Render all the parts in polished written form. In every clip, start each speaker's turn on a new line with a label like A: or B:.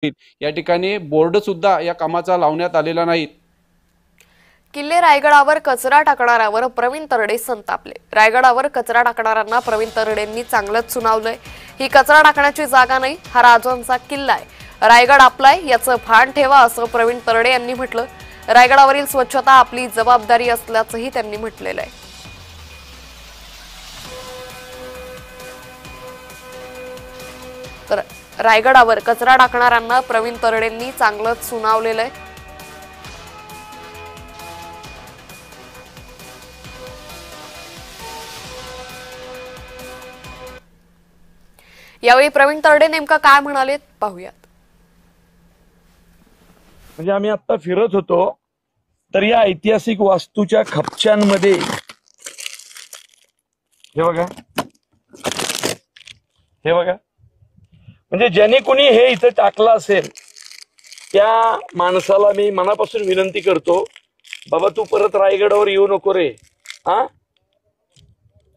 A: या ठिकाणी बोर्ड सुद्धा या कामाचा लावण्यात आलेला नाही।
B: किल्ले रायगडावर कचरा टाकणाऱ्यावर प्रवीण तरडे संतापले। रायगडावर कचरा टाकणाऱ्यांना प्रवीण तरडेंनी चांगलंच सुनावलंय। ही कचरा टाकण्याची जागा नाही, हा राजांचा किल्ला आहे। रायगड आपलाय याचं भान ठेवा असं प्रवीण तरडे यांनी म्हटलं। रायगडावरील स्वच्छता आपली जबाबदारी असल्याचंही त्यांनी म्हटलेलं आहे। तर रायगडावर कचरा टाकणाऱ्यांना प्रवीण तरडेंनी चांगलंच सुनावलेलं आहे। यावेळी प्रवीण तरडे नेमका काय म्हणाले पाहूयात।
C: म्हणजे आम्ही आता फिरत होतो तर या ऐतिहासिक वास्तूच्या खपच्यांमध्ये हे बघा म्हणजे ज्याने कोणी हे इथं टाकलं असेल त्या माणसाला मी मनापासून विनंती करतो, बाबा तू परत रायगडावर येऊ नको रे।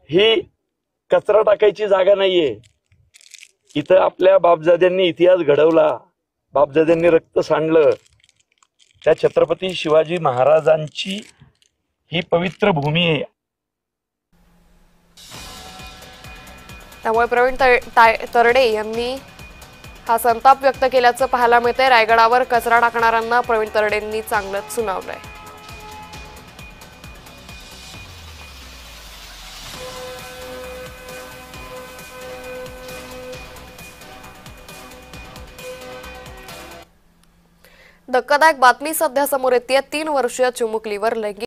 C: ही कचरा टाकायची जागा नाहीये। इथं आपल्या बापजाद्यांनी इतिहास घडवला, बापजाद्यांनी रक्त सांडलं। त्या छत्रपती शिवाजी महाराजांची ही पवित्र भूमी आहे।
B: त्यामुळे प्रवीण तरडे यांनी हा संताप व्यक्त केल्याचं पाहायला मिळतंय। रायगडावर कचरा टाकणाऱ्यांना प्रवीण तरडेंनी चांगलंच सुनावलंय। धक्कादायक बातमी सध्या समोर येते। 3 वर्षीय चिमुकलीवर लैंगिक